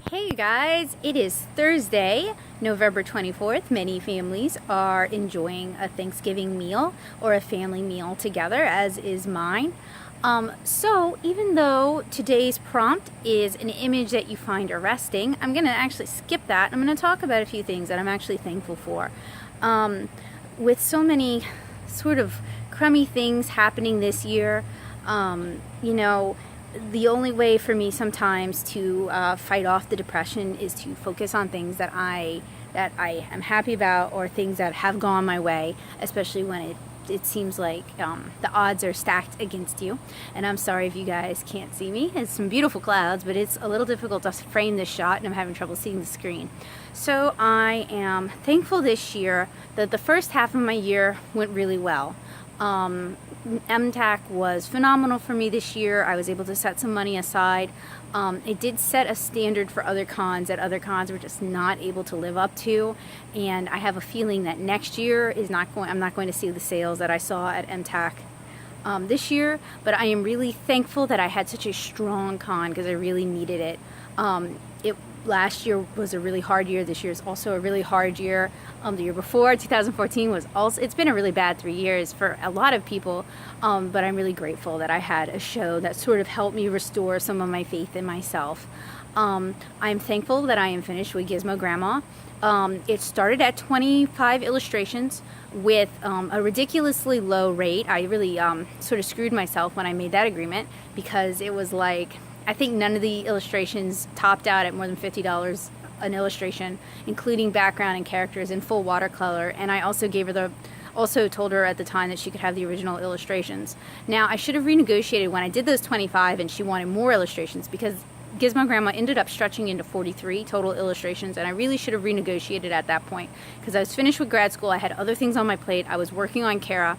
Hey you guys, it is Thursday, November 24th. Many families are enjoying a Thanksgiving meal or a family meal together, as is mine. So even though today's prompt is an image that you find arresting, I'm going to actually skip that. I'm going to talk about a few things that I'm actually thankful for. With so many sort of crummy things happening this year, the only way for me sometimes to fight off the depression is to focus on things that I am happy about, or things that have gone my way, especially when it seems like the odds are stacked against you. And I'm sorry if you guys can't see me. It's some beautiful clouds, but it's a little difficult to frame this shot, and I'm having trouble seeing the screen. So I am thankful this year that the first half of my year went really well. MTAC was phenomenal for me this year. I was able to set some money aside. It did set a standard for other cons that other cons were just not able to live up to, and I have a feeling that next year I'm not going to see the sales that I saw at MTAC this year. But I am really thankful that I had such a strong con, because I really needed it. Last year was a really hard year. This year is also a really hard year. The year before, 2014, was also, it's been a really bad 3 years for a lot of people, but I'm really grateful that I had a show that sort of helped me restore some of my faith in myself. I'm thankful that I am finished with Gizmo Grandma. It started at 25 illustrations with a ridiculously low rate. I really sort of screwed myself when I made that agreement, because it was like, I think none of the illustrations topped out at more than $50 an illustration, including background and characters in full watercolor. And I also told her at the time that she could have the original illustrations. Now, I should have renegotiated when I did those 25 and she wanted more illustrations, because Gizmo Grandma ended up stretching into 43 total illustrations, and I really should have renegotiated at that point, because I was finished with grad school. I had other things on my plate. I was working on Kara,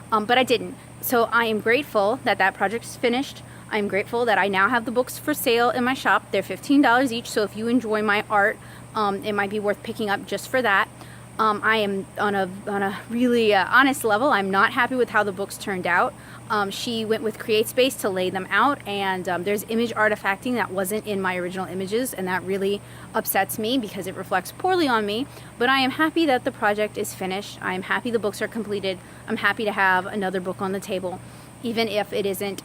but I didn't. So I am grateful that that project is finished. I'm grateful that I now have the books for sale in my shop. They're $15 each, so if you enjoy my art, it might be worth picking up just for that. I am on a really honest level. I'm not happy with how the books turned out. She went with CreateSpace to lay them out, and there's image artifacting that wasn't in my original images, and that really upsets me because it reflects poorly on me. But I am happy that the project is finished. I am happy the books are completed. I'm happy to have another book on the table, even if it isn't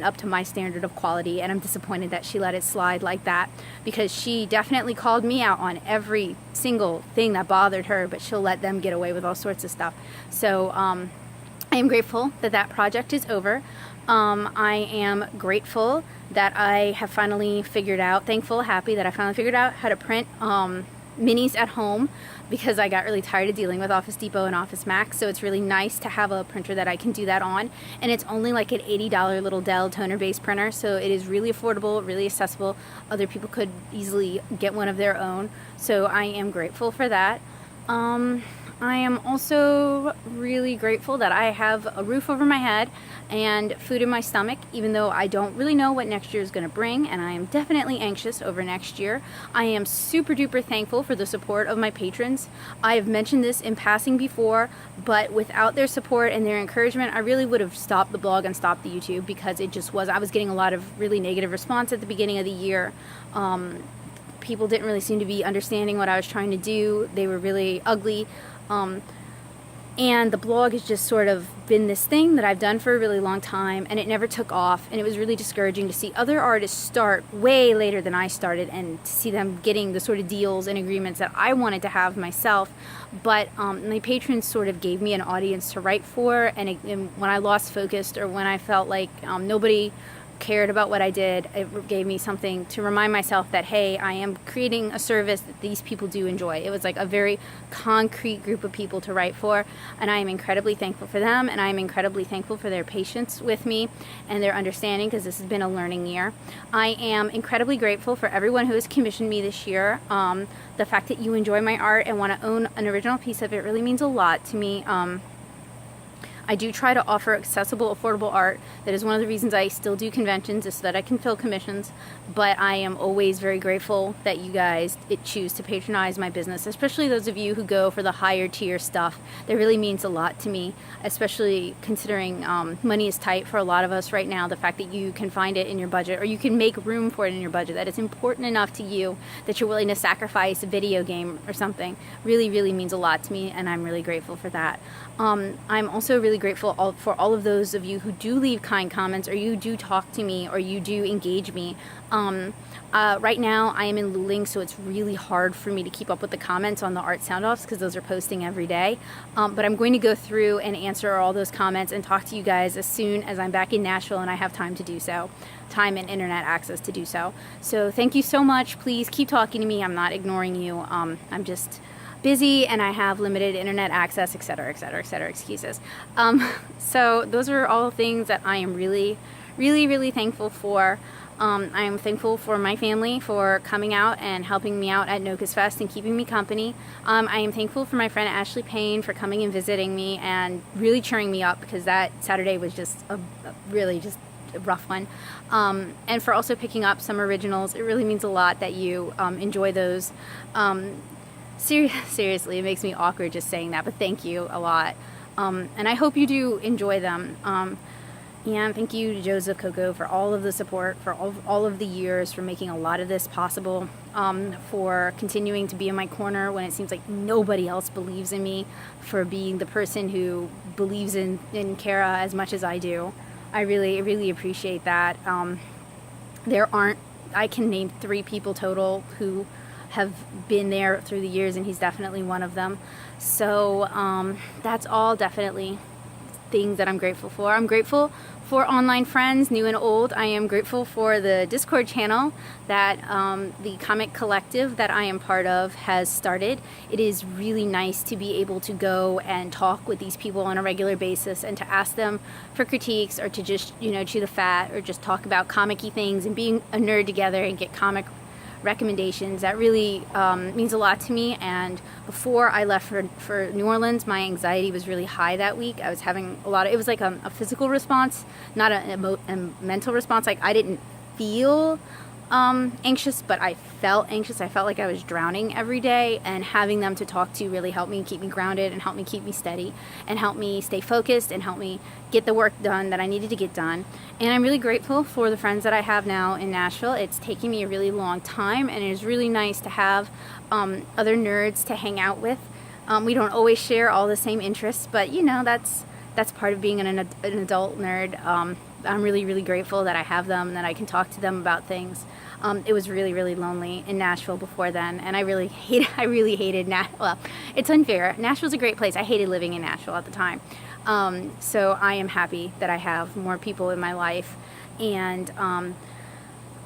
up to my standard of quality, and I'm disappointed that she let it slide like that, because she definitely called me out on every single thing that bothered her, but she'll let them get away with all sorts of stuff. So I am grateful that that project is over. I am grateful that I have finally figured out, happy that I finally figured out how to print minis at home, because I got really tired of dealing with Office Depot and Office Max. So it's really nice to have a printer that I can do that on, and it's only like an $80 little Dell toner-based printer, so it is really affordable, really accessible. Other people could easily get one of their own, so I am grateful for that. I am also really grateful that I have a roof over my head and food in my stomach, even though I don't really know what next year is going to bring, and I am definitely anxious over next year. I am super duper thankful for the support of my patrons. I have mentioned this in passing before, but without their support and their encouragement, I really would have stopped the blog and stopped the YouTube, because I was getting a lot of really negative response at the beginning of the year. People didn't really seem to be understanding what I was trying to do. They were really ugly. And the blog has just sort of been this thing that I've done for a really long time, and it never took off, and it was really discouraging to see other artists start way later than I started, and to see them getting the sort of deals and agreements that I wanted to have myself. But my patrons sort of gave me an audience to write for, and when I lost focus, or when I felt like nobody cared about what I did, it gave me something to remind myself that, hey, I am creating a service that these people do enjoy. It was like a very concrete group of people to write for, and I am incredibly thankful for them, and I am incredibly thankful for their patience with me and their understanding, because this has been a learning year. I am incredibly grateful for everyone who has commissioned me this year. The fact that you enjoy my art and want to own an original piece of it really means a lot to me. I do try to offer accessible, affordable art. That is one of the reasons I still do conventions, is so that I can fill commissions. but I am always very grateful that you guys choose to patronize my business, especially those of you who go for the higher tier stuff. That really means a lot to me, especially considering money is tight for a lot of us right now. The fact that you can find it in your budget, or you can make room for it in your budget, that it's important enough to you that you're willing to sacrifice a video game or something, really, really means a lot to me, and I'm really grateful for that. I'm also really grateful for all of those of you who do leave kind comments, or you do talk to me, or you do engage me. Right now I am in Luling, so it's really hard for me to keep up with the comments on the art sound-offs because those are posting every day. But I'm going to go through and answer all those comments and talk to you guys as soon as I'm back in Nashville and I have time to do so. Time and internet access to do so. So thank you so much. Please keep talking to me. I'm not ignoring you. I'm just busy and I have limited internet access, etc., etc., etc., excuses. So those are all things that I am really, really, really thankful for. I am thankful for my family for coming out and helping me out at Nokus Fest and keeping me company. I am thankful for my friend Ashley Payne for coming and visiting me and really cheering me up, because that Saturday was just a really just a rough one. And for also picking up some originals. It really means a lot that you enjoy those. Seriously, it makes me awkward just saying that, but thank you a lot. And I hope you do enjoy them. And thank you to Joseph Coco for all of the support, for all of the years, for making a lot of this possible, for continuing to be in my corner when it seems like nobody else believes in me, for being the person who believes in Kara as much as I do. I really, really appreciate that. I can name 3 people total who have been there through the years, and he's definitely one of them. So that's all definitely things that I'm grateful for. I'm grateful for online friends, new and old. I am grateful for the Discord channel that the comic collective that I am part of has started. It is really nice to be able to go and talk with these people on a regular basis and to ask them for critiques, or to just, chew the fat, or just talk about comic-y things and being a nerd together and get comic recommendations. That really means a lot to me. And before I left for New Orleans, my anxiety was really high that week. I was having it was like a physical response, not a mental response. Like, I didn't feel anxious, but I felt anxious. I felt like I was drowning every day, and having them to talk to really helped me keep me grounded, and helped me keep me steady, and helped me stay focused, and helped me get the work done that I needed to get done. And I'm really grateful for the friends that I have now in Nashville. It's taken me a really long time, and it is really nice to have other nerds to hang out with. We don't always share all the same interests, but that's part of being an adult nerd. I'm really, really grateful that I have them and that I can talk to them about things. It was really, really lonely in Nashville before then, and I really hated Nashville. Well, it's unfair. Nashville's a great place. I hated living in Nashville at the time. So I am happy that I have more people in my life, and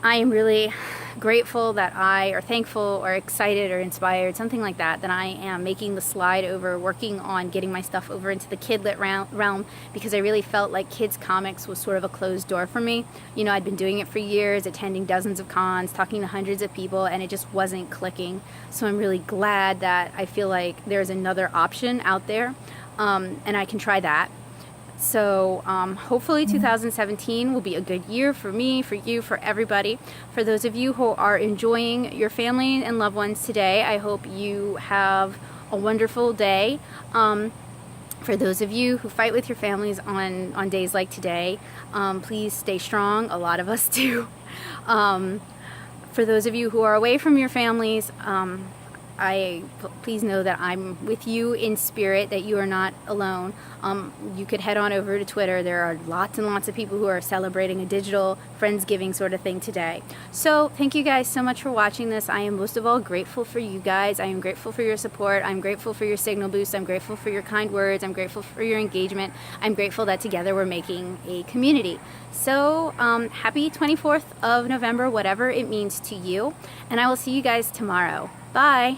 I am really grateful or thankful or excited or inspired, something like that I am making the slide over, working on getting my stuff over into the kidlit realm, because I really felt like kids comics was sort of a closed door for me. I'd been doing it for years, attending dozens of cons, talking to hundreds of people, and it just wasn't clicking. So I'm really glad that I feel like there's another option out there, and I can try that. So hopefully 2017 will be a good year for me, for you, for everybody. For those of you who are enjoying your family and loved ones today, I hope you have a wonderful day. For those of you who fight with your families on days like today, please stay strong. A lot of us do. For those of you who are away from your families, please know that I'm with you in spirit, that you are not alone. You could head on over to Twitter. There are lots and lots of people who are celebrating a digital Friendsgiving sort of thing today. So thank you guys so much for watching this. I am most of all grateful for you guys. I am grateful for your support. I'm grateful for your signal boost. I'm grateful for your kind words. I'm grateful for your engagement. I'm grateful that together we're making a community. So happy 24th of November, whatever it means to you. And I will see you guys tomorrow. Bye.